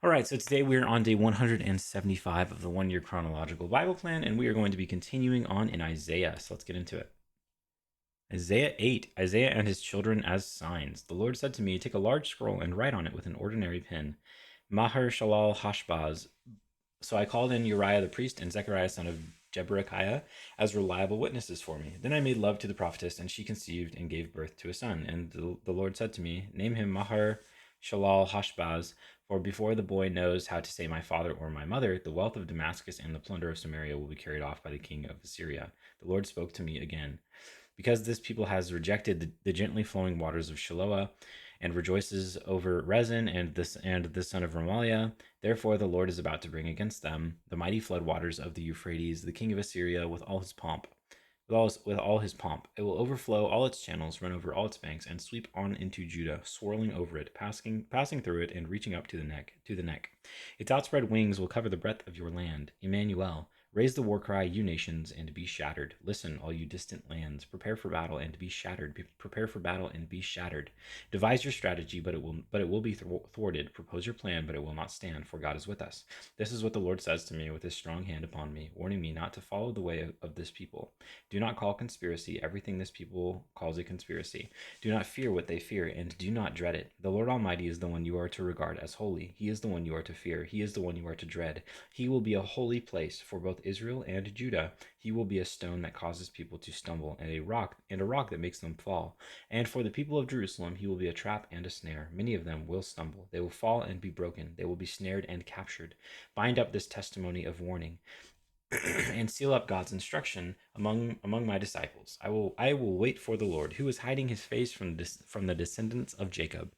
All right, so today we're on day 175 of the 1 year chronological Bible plan, and we are going to be continuing on in Isaiah. So let's get into it. Isaiah 8, Isaiah and his children as signs. The Lord said to me, take a large scroll and write on it with an ordinary pen, Maher Shalal Hashbaz. So I called in Uriah the priest and Zechariah son of Jeberechiah as reliable witnesses for me. Then I made love to the prophetess, and she conceived and gave birth to a son. And the Lord said to me, name him Maher Shalal Hashbaz, for before the boy knows how to say my father or my mother, the wealth of Damascus and the plunder of Samaria will be carried off by the king of Assyria. The Lord spoke to me again. Because this people has rejected the gently flowing waters of Shiloah, and rejoices over Rezin and the son of Remaliah, therefore the Lord is about to bring against them the mighty flood waters of the Euphrates, the king of Assyria, with all his pomp. With all his pomp, it will overflow all its channels, run over all its banks, and sweep on into Judah, swirling over it, passing through it, and reaching up to the neck. Its outspread wings will cover the breadth of your land, Emmanuel. Raise the war cry, you nations, and be shattered. Listen, all you distant lands. Prepare for battle and be shattered. Prepare for battle and be shattered. Devise your strategy, but it will be thwarted. Propose your plan, but it will not stand, for God is with us. This is what the Lord says to me with his strong hand upon me, warning me not to follow the way of this people. Do not call conspiracy everything this people calls a conspiracy. Do not fear what they fear, and do not dread it. The Lord Almighty is the one you are to regard as holy. He is the one you are to fear. He is the one you are to dread. He will be a holy place for both Israel and Judah. He will be a stone that causes people to stumble, and a rock that makes them fall. And for the people of Jerusalem, he will be a trap and a snare. Many of them will stumble. They will fall and be broken. They will be snared and captured. Bind up this testimony of warning and seal up God's instruction among my disciples. I will wait for the Lord, who is hiding his face from the descendants of Jacob.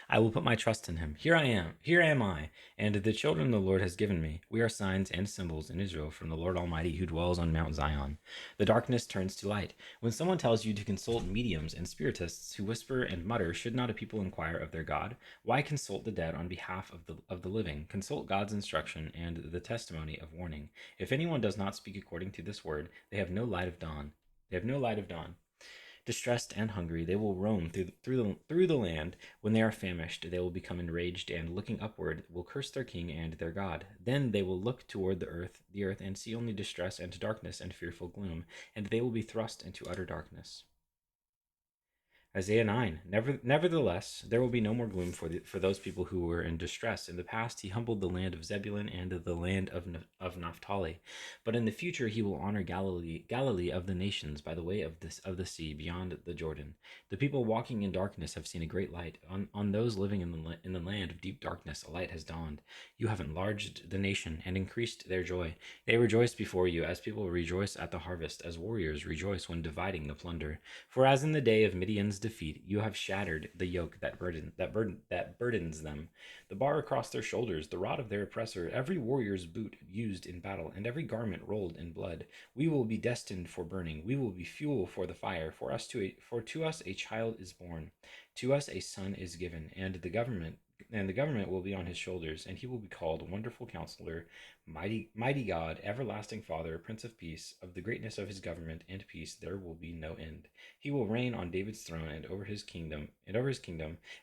I will put my trust in him. Here am I, and the children the Lord has given me. We are signs and symbols in Israel from the Lord Almighty who dwells on Mount Zion. The darkness turns to light. When someone tells you to consult mediums and spiritists who whisper and mutter, should not a people inquire of their God? Why consult the dead on behalf of the living? Consult God's instruction and the testimony of warning. If anyone does not speak according to this word, they have no light of dawn. They have no light of dawn. Distressed and hungry, they will roam through the land. When they are famished, they will become enraged, and looking upward, will curse their king and their God. Then they will look toward the earth, and see only distress and darkness and fearful gloom, and they will be thrust into utter darkness. Isaiah 9. Nevertheless, there will be no more gloom for those people who were in distress. In the past, he humbled the land of Zebulun and the land of Naphtali. But in the future, he will honor Galilee of the nations by the way of the sea beyond the Jordan. The people walking in darkness have seen a great light. On those living in the land of deep darkness, a light has dawned. You have enlarged the nation and increased their joy. They rejoice before you as people rejoice at the harvest, as warriors rejoice when dividing the plunder. For as in the day of Midian's defeat, you have shattered the yoke that burdens them, the bar across their shoulders, the rod of their oppressor, every warrior's boot used in battle, and every garment rolled in blood. We will be destined for burning. We will be fuel for the fire. For to us a child is born, to us a son is given, and the government will be on his shoulders, and he will be called Wonderful Counselor, Mighty God, Everlasting Father, Prince of Peace. Of the greatness of his government and peace there will be no end. He will reign on David's throne and over his kingdom,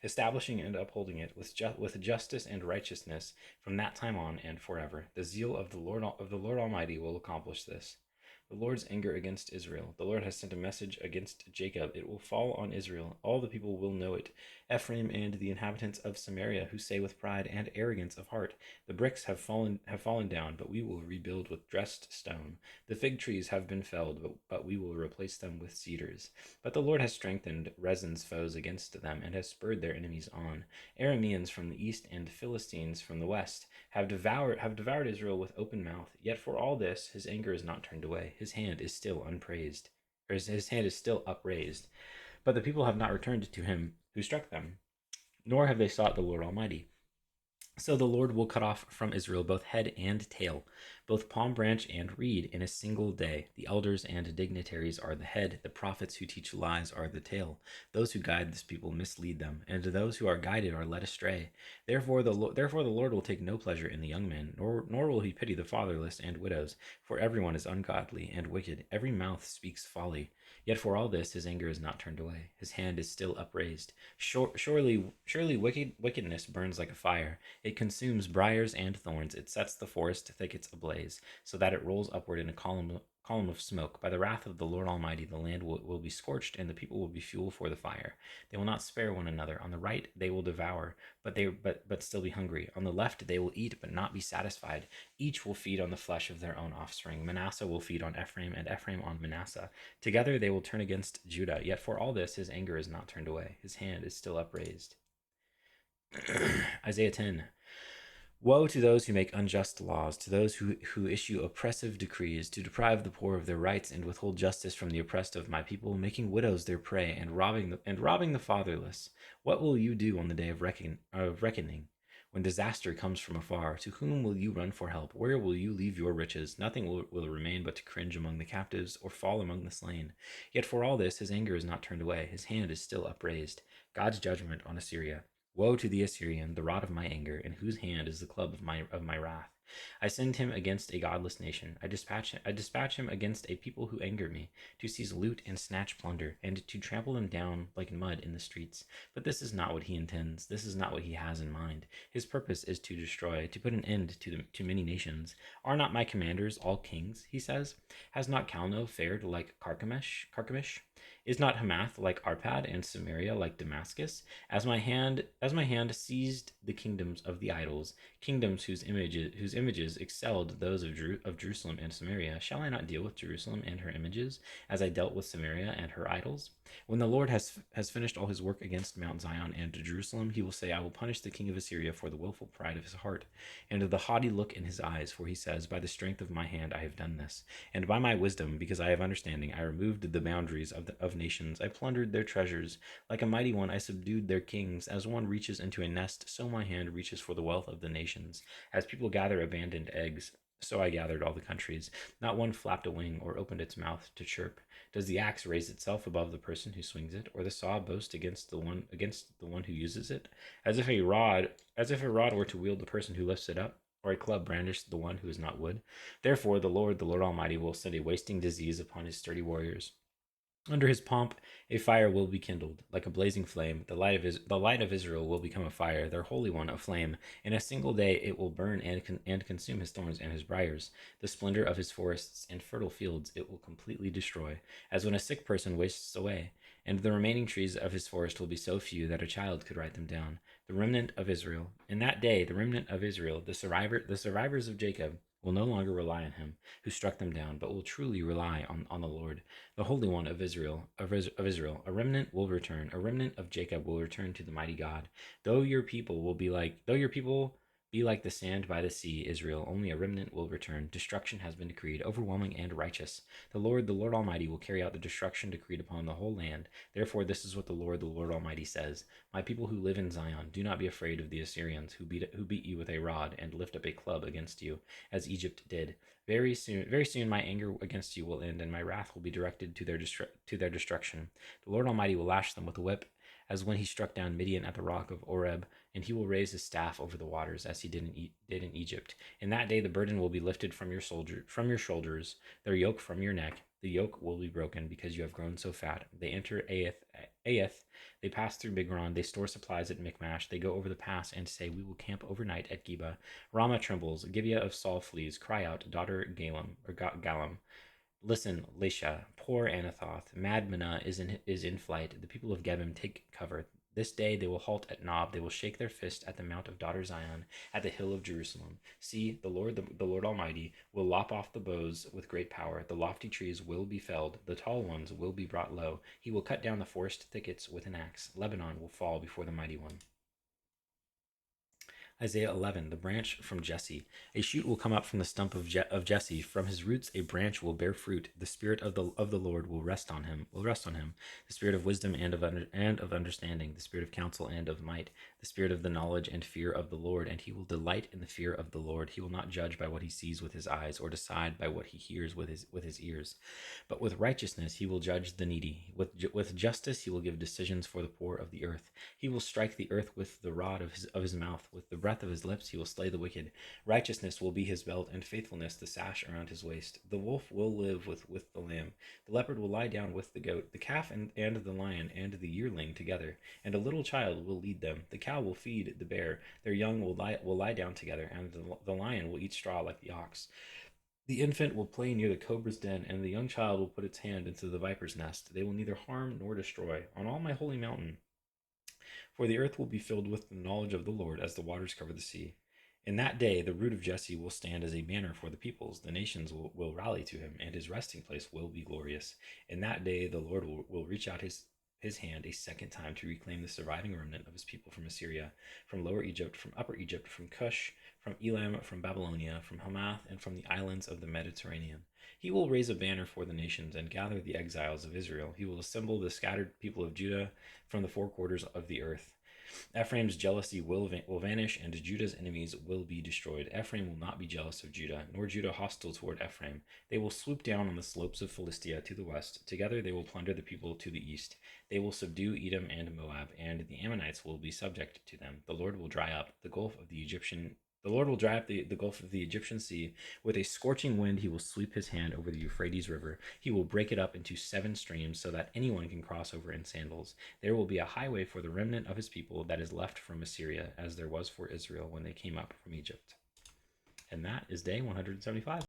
establishing and upholding it with justice and righteousness from that time on and forever. The zeal of the Lord Almighty will accomplish this. The Lord's anger against Israel. The Lord has sent a message against Jacob. It will fall on Israel. All the people will know it. Ephraim and the inhabitants of Samaria, who say with pride and arrogance of heart, the bricks have fallen down, but we will rebuild with dressed stone. The fig trees have been felled, but we will replace them with cedars. But the Lord has strengthened Rezin's foes against them, and has spurred their enemies on. Arameans from the east and Philistines from the west have devoured Israel with open mouth. Yet for all this, his anger is not turned away. His hand is still unpraised, or his hand is still upraised. But the people have not returned to him who struck them, nor have they sought the Lord Almighty. So the Lord will cut off from Israel both head and tail, both palm branch and reed, in a single day. The elders and dignitaries are the head, the prophets who teach lies are the tail. Those who guide this people mislead them, and those who are guided are led astray. Therefore the Lord will take no pleasure in the young men, nor will he pity the fatherless and widows, for everyone is ungodly and wicked. Every mouth speaks folly. Yet for all this his anger is not turned away. His hand is still upraised. Surely wickedness burns like a fire. It consumes briars and thorns. It sets the forest thickets ablaze, so that it rolls upward in a column of smoke. By the wrath of the Lord Almighty, the land will be scorched, and the people will be fuel for the fire. They will not spare one another. On the right they will devour, but still be hungry. On the left they will eat, but not be satisfied. Each will feed on the flesh of their own offspring. Manasseh will feed on Ephraim, and Ephraim on Manasseh. Together they will turn against Judah. Yet for all this his anger is not turned away. His hand is still upraised. Isaiah 10. Woe to those who make unjust laws, to those who issue oppressive decrees, to deprive the poor of their rights and withhold justice from the oppressed of my people, making widows their prey and robbing the fatherless. What will you do on the day of reckoning? When disaster comes from afar, to whom will you run for help? Where will you leave your riches? Nothing will remain but to cringe among the captives or fall among the slain. Yet for all this his anger is not turned away, his hand is still upraised. God's judgment on Assyria. Woe to the Assyrian, the rod of my anger, in whose hand is the club of my wrath. I send him against a godless nation. I dispatch him against a people who anger me, to seize loot and snatch plunder, and to trample them down like mud in the streets. But this is not what he intends. This is not what he has in mind. His purpose is to destroy, to put an end to many nations. Are not my commanders all kings? He says. Has not Calno fared like Carchemish? Is not Hamath like Arpad, and Samaria like Damascus? As my hand seized the kingdoms of the idols, kingdoms whose images excelled those of Jerusalem and Samaria, shall I not deal with Jerusalem and her images, as I dealt with Samaria and her idols? When the Lord has finished all his work against Mount Zion and Jerusalem, he will say, I will punish the king of Assyria for the willful pride of his heart, and the haughty look in his eyes, for he says, by the strength of my hand I have done this, and by my wisdom, because I have understanding, I removed the boundaries of nations, I plundered their treasures. Like a mighty one, I subdued their kings. As one reaches into a nest, so my hand reaches for the wealth of the nations. As people gather abandoned eggs, so I gathered all the countries. Not one flapped a wing or opened its mouth to chirp. Does the axe raise itself above the person who swings it, or the saw boast against the one who uses it? As if a rod were to wield the person who lifts it up, or a club brandish the one who is not wood. Therefore the Lord Almighty, will send a wasting disease upon his sturdy warriors. Under his pomp, a fire will be kindled, like a blazing flame. The light of Israel will become a fire, their Holy One a flame. In a single day it will burn and consume his thorns and his briars. The splendor of his forests and fertile fields it will completely destroy, as when a sick person wastes away. And the remaining trees of his forest will be so few that a child could write them down. The remnant of Israel. In that day, the remnant of Israel, the survivors of Jacob, will no longer rely on him who struck them down, but will truly rely on the Lord, the Holy One of Israel. A remnant will return. A remnant of Jacob will return to the mighty God. Though your people be like the sand by the sea, Israel, only a remnant will return. Destruction has been decreed, overwhelming and righteous. The Lord Almighty, will carry out the destruction decreed upon the whole land. Therefore, this is what the Lord Almighty says: My people who live in Zion, do not be afraid of the Assyrians who beat you with a rod and lift up a club against you, as Egypt did. Very soon, my anger against you will end, and my wrath will be directed to their destruction. The Lord Almighty will lash them with a whip, as when he struck down Midian at the rock of Oreb, and he will raise his staff over the waters, as he did in Egypt. In that day, the burden will be lifted from your shoulders, their yoke from your neck. The yoke will be broken, because you have grown so fat. They enter Aeth, they pass through Migron, they store supplies at Michmash, they go over the pass and say, we will camp overnight at Geba. Ramah trembles, Gibeah of Saul flees. Cry out, daughter Galam. Listen, Lesha, poor Anathoth. Madmenah is in flight. The people of Gebim take cover. This day they will halt at Nob. They will shake their fist at the mount of daughter Zion, at the hill of Jerusalem. See, the Lord Almighty, will lop off the boughs with great power. The lofty trees will be felled. The tall ones will be brought low. He will cut down the forest thickets with an axe. Lebanon will fall before the mighty one. Isaiah 11, the branch from Jesse. A shoot will come up from the stump of Jesse. From his roots a branch will bear fruit. The spirit of the Lord will rest on him. The spirit of wisdom and of understanding, the spirit of counsel and of might, the spirit of the knowledge and fear of the Lord. And he will delight in the fear of the Lord. He will not judge by what he sees with his eyes, or decide by what he hears with his ears. But with righteousness he will judge the needy. With justice he will give decisions for the poor of the earth. He will strike the earth with the rod of his mouth. With the breath of his lips he will slay the wicked. Righteousness will be his belt, and faithfulness the sash around his waist. The wolf will live with the lamb. The leopard will lie down with the goat. The calf and the lion and the yearling together. And a little child will lead them. The cow will feed the bear. Their young will lie down together, and the lion will eat straw like the ox. The infant will play near the cobra's den, and the young child will put its hand into the viper's nest. They will neither harm nor destroy on all my holy mountain. For the earth will be filled with the knowledge of the Lord as the waters cover the sea. In that day, the root of Jesse will stand as a banner for the peoples. The nations will rally to him, and his resting place will be glorious. In that day, the Lord will reach out his hand a second time to reclaim the surviving remnant of his people from Assyria, from Lower Egypt, from Upper Egypt, from Cush, from Elam, from Babylonia, from Hamath, and from the islands of the Mediterranean. He will raise a banner for the nations and gather the exiles of Israel. He will assemble the scattered people of Judah from the four quarters of the earth. Ephraim's jealousy will vanish, and Judah's enemies will be destroyed. Ephraim will not be jealous of Judah, nor Judah hostile toward Ephraim. They will swoop down on the slopes of Philistia to the west. Together they will plunder the people to the east. They will subdue Edom and Moab, and the Ammonites will be subject to them. The Lord will dry up the Gulf of the Egyptian The Lord will dry up the Gulf of the Egyptian Sea. With a scorching wind, he will sweep his hand over the Euphrates River. He will break it up into 7 streams so that anyone can cross over in sandals. There will be a highway for the remnant of his people that is left from Assyria, as there was for Israel when they came up from Egypt. And that is day 175.